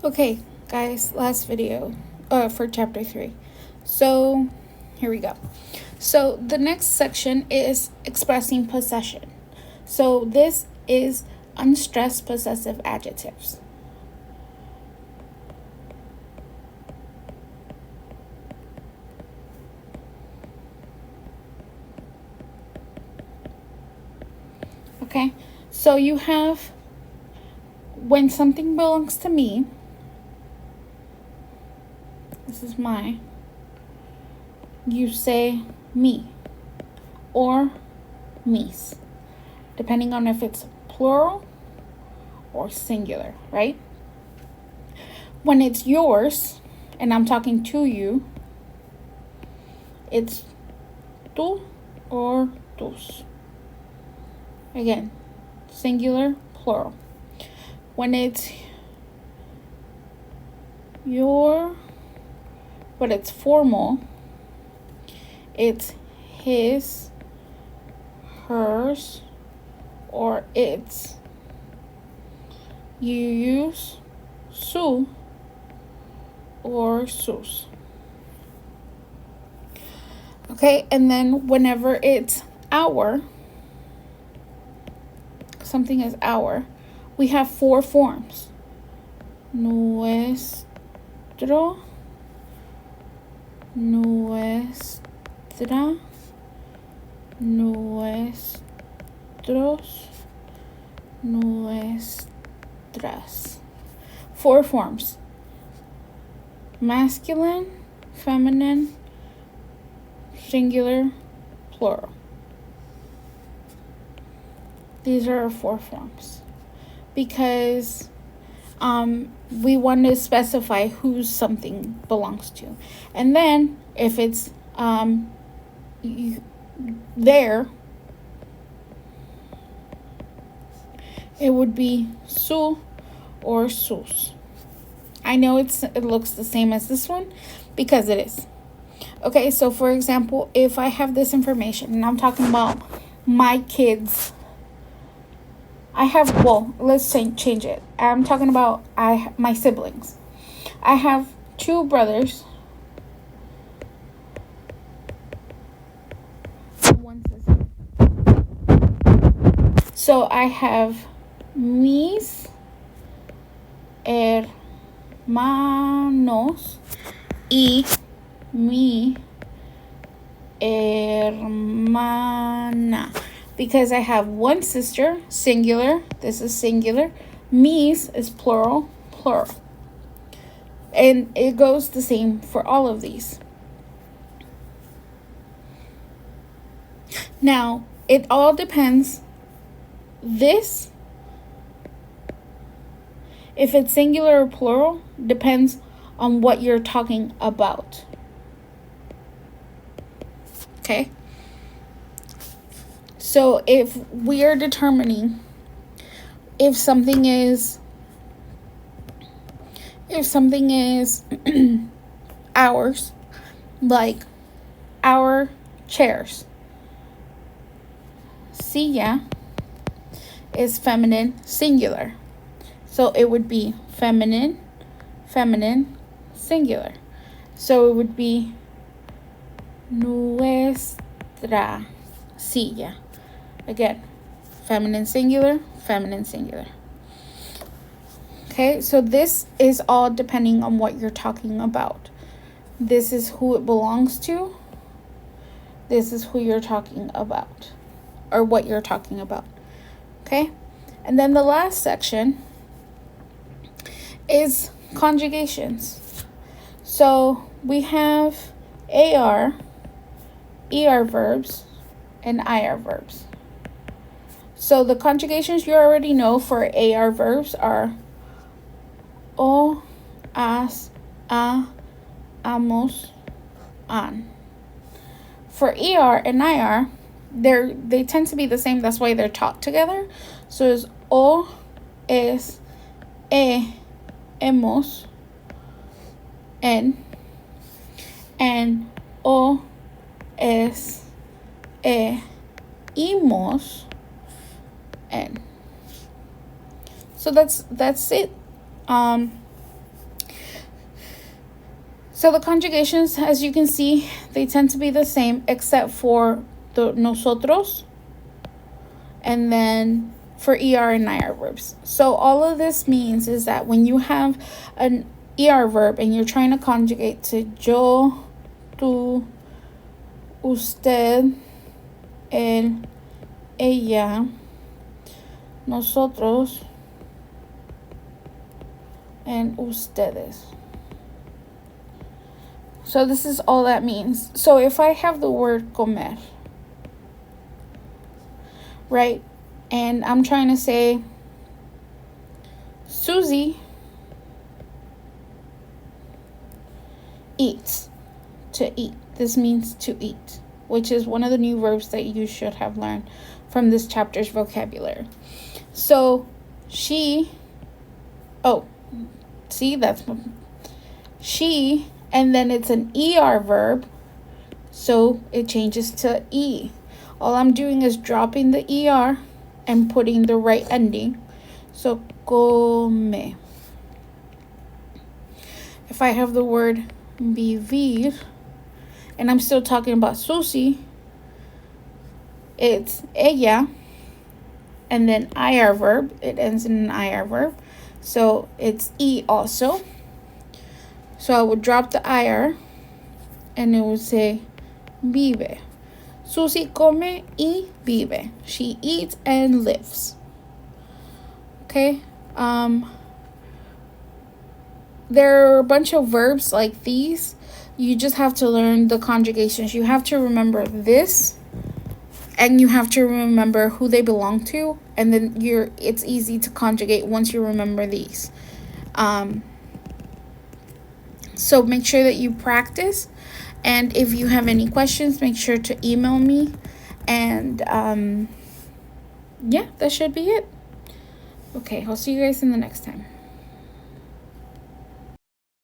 Okay, guys, last video for chapter 3. So, here we go. So, the next section is expressing possession. So, this is unstressed possessive adjectives. Okay, so you have when something belongs to me. This is mine. You say me or me's, depending on if it's plural or singular, right? When it's yours and I'm talking to you, it's tú or tus. Again, singular, plural. When it's your, but it's formal, it's his, hers, or its. You use su or sus. Okay, and then whenever it's our, something is our, we have 4 forms. Nuestro, nuestra, nuestros, nuestras. 4 forms. Masculine, feminine, singular, plural. These are our 4 forms because we want to specify who something belongs to. And then if it's there, it would be su or sus. I know it looks the same as this one because it is. Okay, so for example, if I have this information and I'm talking about my kids, let's change it. I'm talking about my siblings. I have 2 brothers, 1 sister. So I have mis hermanos y mi hermana. Because I have 1 sister, singular. This is singular. Mis is plural, plural. And it goes the same for all of these. Now, it all depends. This, if it's singular or plural, depends on what you're talking about. Okay? So if we are determining if something is ours, like our chairs, silla is feminine singular. So it would be feminine, feminine, singular. So it would be nuestra silla. Again, feminine singular, feminine singular. Okay, so this is all depending on what you're talking about. This is who it belongs to. This is who you're talking about, or what you're talking about. Okay, and then the last section is conjugations. So we have AR, ER verbs, and IR verbs. So the conjugations you already know for AR verbs are o, as, a, amos, an. For ER and IR, they tend to be the same. That's why they're taught together. So it's o, es, hemos, en, and o, es, imos, en. So that's it. So the conjugations, as you can see, they tend to be the same except for the nosotros and then for ER and IR verbs. So all of this means is that when you have an ER verb and you're trying to conjugate to yo, tú, usted, él, ella, nosotros, and ustedes. So this is all that means. So if I have the word comer, right, and I'm trying to say Susie eats, to eat. This means to eat, which is one of the new verbs that you should have learned from this chapter's vocabulary. So she, oh, see, that's she, and then it's an ER verb, so it changes to E. All I'm doing is dropping the ER and putting the right ending. So come. If I have the word vivir, and I'm still talking about Susie, it's ella, and then IR verb. It ends in an IR verb, so it's E also. So I would drop the IR, and it would say vive. Susie come y vive. She eats and lives. Okay. There are a bunch of verbs like these. You just have to learn the conjugations. You have to remember this, and you have to remember who they belong to, and then it's easy to conjugate once you remember these. So make sure that you practice, and if you have any questions, make sure to email me, and yeah, that should be it. Okay, I'll see you guys in the next time.